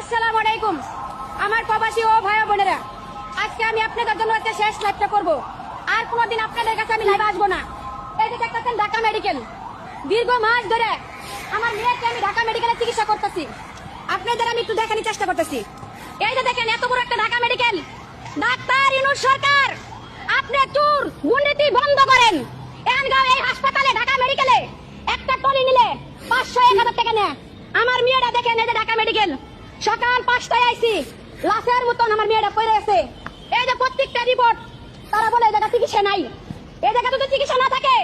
আসসালামু আলাইকুম আমার প্রবাসী ও ভাই বোনেরা, আজকে আমি আপনাদের জন্য একটা শেষ লাইভটা করব। আর কোনোদিন আপনাদের কাছে আমি লাইভ আসবো না। এই যে দেখতেছেন ঢাকা মেডিকেল, দীর্ঘ মাস ধরে আমার মেয়েকে আমি ঢাকা মেডিকেলে চিকিৎসা করতেছি। আপনাদের আমি একটু দেখানোর চেষ্টা করতেছি। এই যে দেখেন এত বড় একটা ঢাকা মেডিকেল। ডাক্তার ইউনূস সরকার, আপনি চুর দুর্নীতি বন্ধ করেন। এই হাসপাতালে ঢাকা মেডিকেলে একটা টলি নিলে 500-1000 টাকা নেয়। আমার মেয়েটা দেখেন, এই যে ঢাকা মেডিকেল, সকাল 5টায় আইছি, লাশের মতন আমার মেয়েটা পড়ে আছে। এই যে প্রত্যেকটা রিপোর্ট তারা বলে এই জায়গা চিকিৎসা নাই। এই জায়গা যদি চিকিৎসা না থাকে,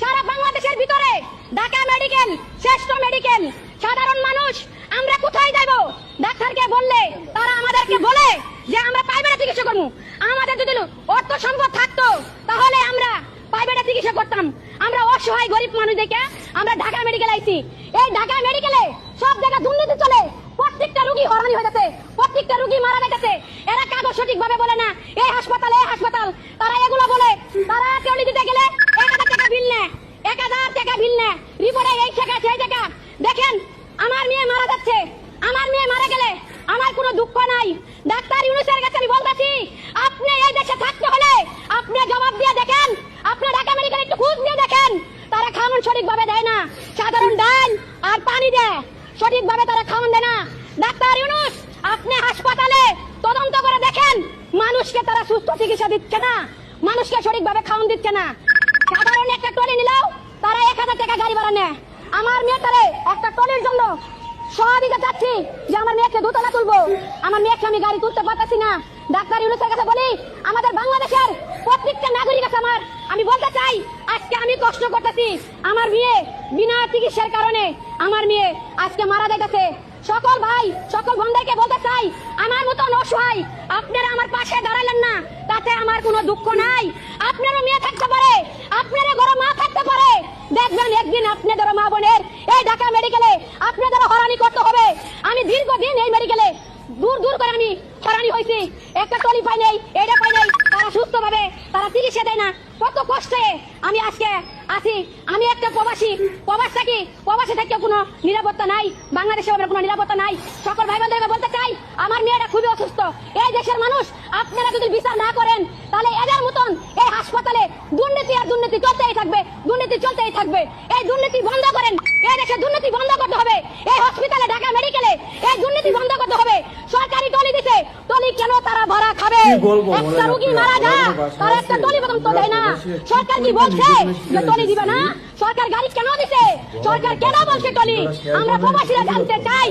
সারা বাংলাদেশের ভিতরে ঢাকা মেডিকেল শ্রেষ্ঠ মেডিকেল। সাধারণ মানুষ আমরা কোথায় যাব? ডাক্তারকে বললে তারা আমাদেরকে বলে যে আমরা প্রাইভেটে চিকিৎসা করবো। আমাদের যদি অর্থ সম্পদ থাকতো তাহলে আমরা প্রাইভেটে চিকিৎসা করতাম। আমরা অসহায় গরিব মানুষ দেখে আমরা ঢাকা মেডিকেল আইছি। এই ঢাকা মেডিকেলে সব জায়গায় দুর্নীতি চলে। প্রত্যেকটা রোগী হয়রানি হয়ে যাচ্ছে, প্রত্যেকটা রোগী মারা যাচ্ছে। এরা কাগজ সঠিক ভাবে বলে না। এই হাসপাতাল তারা এগুলো বলে। তারা টলি দিতে গেলে 1000 টাকা বিল নেয়, 1000 টাকা বিল নেয়। রিপোর্টে এই টাকা সেই টাকা। দেখেন আমার মেয়ে মারা যাচ্ছে। আমার মেয়ে মারা গেলে আমার কোনো দুঃখ নাই। ডাক্তার ইউনূসের কাছে আমি বলতেছি, আপনি এই দেশে থাকতে হলে আপনি জবাব দিয়ে দেখেন। আপনি ঢাকা মেডিকেল একটু খোঁজ দিয়ে দেখেন। তারা খাওয়ান সঠিক ভাবে দেয় না, সাধারণ ডাল আর পানি দেয়, সঠিক ভাবে তারা খাওয়ান দেয় না। ডাক্তার ইউনূস, আপনি হাসপাতালে তদন্ত করে দেখেন, মানুষকে তারা সুস্থ চিকিৎসা দিচ্ছে না, মানুষকে সঠিক ভাবে খাওয়ান দিচ্ছে না। সাধারণ একটা টলি নিলেও তারা 1000 টাকা গাড়ি ভাড়া নেয়। আমার মেয়েটারে একটা টলির জন্য সহদিকে চাচ্ছি যে আমার মেয়েকে দোতলা তুলবো, আমার মেয়েকে আমি গাড়ি তুলতে পারতেছি না। ডাক্তার ইউনূসের কাছে বলি, আমাদের বাংলাদেশের প্রত্যেকটা নাগরিক আছে আমার। আমি বলতে চাই, আজকে আমি কষ্ট করতেছি, আমার মেয়ে বিনা চিকিৎসার কারণে আমার মেয়ে আজকে মারা যাইতেছে। সকল ভাই সকল বন্ধুদেরকে বলতে চাই, আমার মতন অসহায় আপনারা আমার পাশে দাঁড়ালেন না, তাতে আমার কোনো দুঃখ নাই। আপনারও মেয়ে থাকতে পারে, আপনারা ঘরে মা থাকতে পারে। দেখবেন একদিন আপনাদের মা বোনের এই ঢাকা মেডিকেলে আপনাদের হরানি করতে হবে। আমি দীর্ঘদিন এই মেডিকেলে দূর করে আমি হরানি হয়েছি। একটা টলি পাই নেই, এটা পাই নেই, তারা সুস্থ ভাবে তারা চিকিৎসা দেয় না। কত কষ্টে আমি আজকে আছি। আমি একটা প্রবাস থাকি, প্রবাসে থেকে কোনো নিরাপত্তা নাই, বাংলাদেশে কোনো নিরাপত্তা নাই। সকল ভাই বোনদেরকে বলতে চাই, আমার মেয়েটা খুবই অসুস্থ। এই দেশের মানুষ আপনারা যদি বিচার না করেন, তাহলে এদের মতন এই হাসপাতালে দুর্নীতি আর দুর্নীতি চলতেই থাকবে, দুর্নীতি চলতেই থাকবে। এই দুর্নীতি বন্ধ করেন, এই দেশে দুর্নীতি বন্ধ করতে হবে। এই হসপিটালে ঢাকা মেডিকেলে এই দুর্নীতি বন্ধ করতে হবে। সরকারি টলি দিতে, টলি কেন তারা ভাড়া খাবে? একটা রোগী মারা যায়, তারা একটা টলি পর্যন্ত দেয় না। সরকার কি বলছে যে টলি দিবে না? সরকার গাড়ি কেন দিছে? সরকার কেন বলছে টলি? আমরা প্রবাসীরা জানতে চাই।